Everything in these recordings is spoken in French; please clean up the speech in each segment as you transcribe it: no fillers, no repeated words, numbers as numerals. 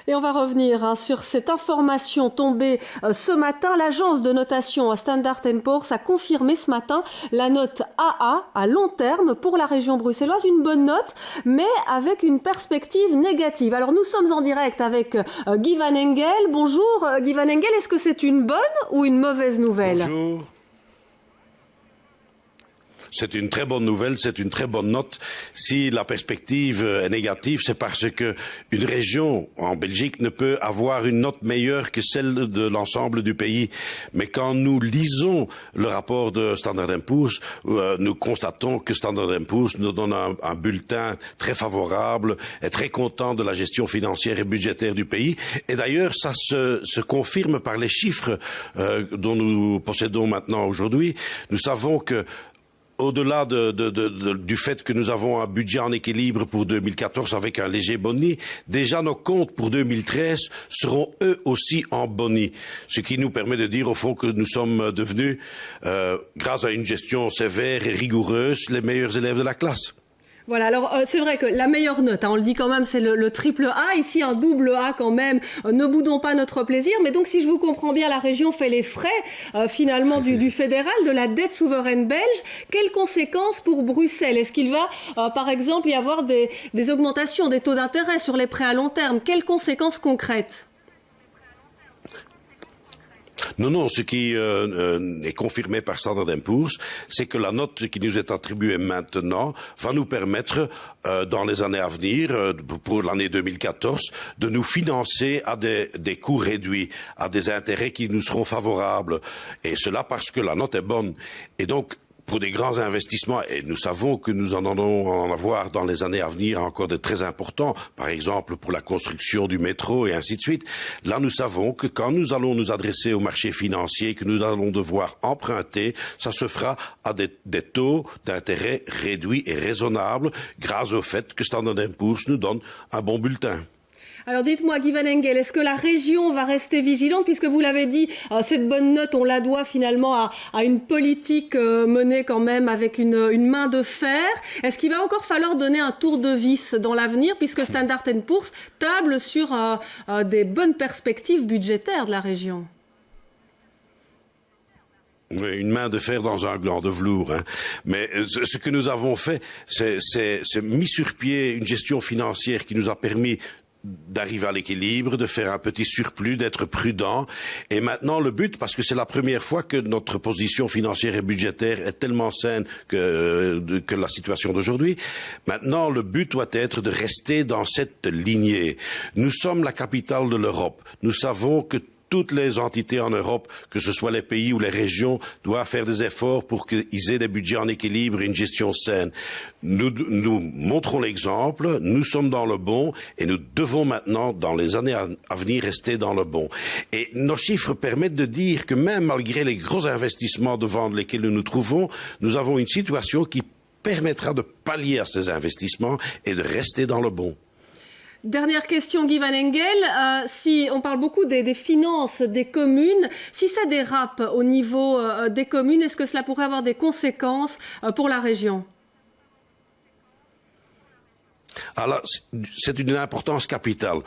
Et on va revenir sur cette information tombée ce matin. L'agence de notation Standard & Poor's a confirmé ce matin la note AA à long terme pour la région bruxelloise. Une bonne note, mais avec une perspective négative. Alors nous sommes en direct avec Guy Van Engel. Bonjour Guy Van Engel, est-ce que c'est une bonne ou une mauvaise nouvelle? Bonjour. C'est une très bonne nouvelle, c'est une très bonne note. Si la perspective est négative, c'est parce que une région en Belgique ne peut avoir une note meilleure que celle de l'ensemble du pays. Mais quand nous lisons le rapport de Standard & Poor's, nous constatons que Standard & Poor's nous donne un bulletin très favorable et très content de la gestion financière et budgétaire du pays. Et d'ailleurs, ça se confirme par les chiffres dont nous possédons maintenant aujourd'hui. Nous savons que au-delà du fait que nous avons un budget en équilibre pour 2014 avec un léger boni, déjà nos comptes pour 2013 seront eux aussi en boni. Ce qui nous permet de dire au fond que nous sommes devenus, grâce à une gestion sévère et rigoureuse, les meilleurs élèves de la classe. Voilà, alors c'est vrai que la meilleure note, on le dit quand même, c'est le triple A. Ici, un double A quand même. Ne boudons pas notre plaisir. Mais donc, si je vous comprends bien, la région fait les frais finalement du fédéral, de la dette souveraine belge. Quelles conséquences pour Bruxelles? Est-ce qu'il va, par exemple, y avoir des augmentations des taux d'intérêt sur les prêts à long terme? Quelles conséquences concrètes? Non, ce qui est confirmé par Standard & Poor's, c'est que la note qui nous est attribuée maintenant va nous permettre, dans les années à venir, pour l'année 2014, de nous financer à des coûts réduits, à des intérêts qui nous seront favorables. Et cela parce que la note est bonne. Et donc, pour des grands investissements, et nous savons que nous en allons en avoir dans les années à venir encore de très importants, par exemple pour la construction du métro et ainsi de suite, là nous savons que quand nous allons nous adresser au marché financier, que nous allons devoir emprunter, ça se fera à des taux d'intérêt réduits et raisonnables grâce au fait que Standard & Poor's nous donne un bon bulletin. Alors dites-moi, Guy Van Engel, est-ce que la région va rester vigilante? Puisque vous l'avez dit, cette bonne note, on la doit finalement à une politique menée quand même avec une main de fer. Est-ce qu'il va encore falloir donner un tour de vis dans l'avenir, puisque Standard & Poor's table sur des bonnes perspectives budgétaires de la région? Une main de fer dans un gland de velours. Hein. Mais ce que nous avons fait, c'est mis sur pied une gestion financière qui nous a permis d'arriver à l'équilibre, de faire un petit surplus, d'être prudent. Et maintenant, le but, parce que c'est la première fois que notre position financière et budgétaire est tellement saine que la situation d'aujourd'hui, maintenant, le but doit être de rester dans cette lignée. Nous sommes la capitale de l'Europe. Nous savons que toutes les entités en Europe, que ce soit les pays ou les régions, doivent faire des efforts pour qu'ils aient des budgets en équilibre et une gestion saine. Nous montrons l'exemple, nous sommes dans le bon et nous devons maintenant, dans les années à venir, rester dans le bon. Et nos chiffres permettent de dire que même malgré les gros investissements devant lesquels nous nous trouvons, nous avons une situation qui permettra de pallier à ces investissements et de rester dans le bon. Dernière question, Guy Van Engel. Si on parle beaucoup des finances des communes, si ça dérape au niveau des communes, est-ce que cela pourrait avoir des conséquences pour la région? Alors, c'est d'une importance capitale.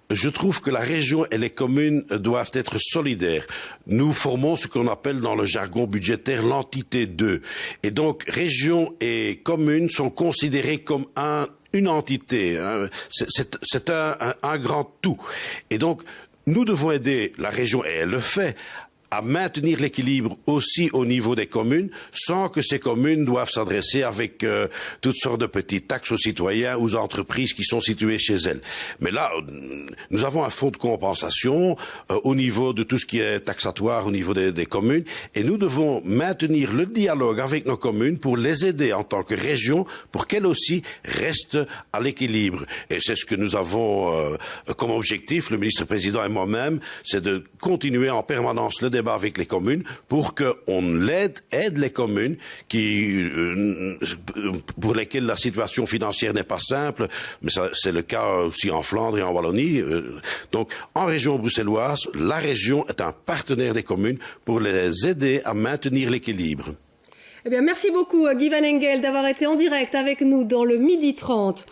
Je trouve que la région et les communes doivent être solidaires. Nous formons ce qu'on appelle dans le jargon budgétaire l'entité 2. Et donc, région et communes sont considérées comme une entité, hein. C'est un grand tout. Et donc, nous devons aider la région, et elle le fait, à maintenir l'équilibre aussi au niveau des communes, sans que ces communes doivent s'adresser avec toutes sortes de petites taxes aux citoyens ou aux entreprises qui sont situées chez elles. Mais là, nous avons un fonds de compensation au niveau de tout ce qui est taxatoire au niveau des communes, et nous devons maintenir le dialogue avec nos communes pour les aider en tant que région, pour qu'elles aussi restent à l'équilibre. Et c'est ce que nous avons comme objectif, le ministre-président et moi-même, c'est de continuer en permanence le débat avec les communes pour qu'on aide les communes pour lesquelles la situation financière n'est pas simple, mais c'est le cas aussi en Flandre et en Wallonie. Donc, en région bruxelloise, la région est un partenaire des communes pour les aider à maintenir l'équilibre. Eh bien, merci beaucoup Guy Van Engel d'avoir été en direct avec nous dans le Midi 30.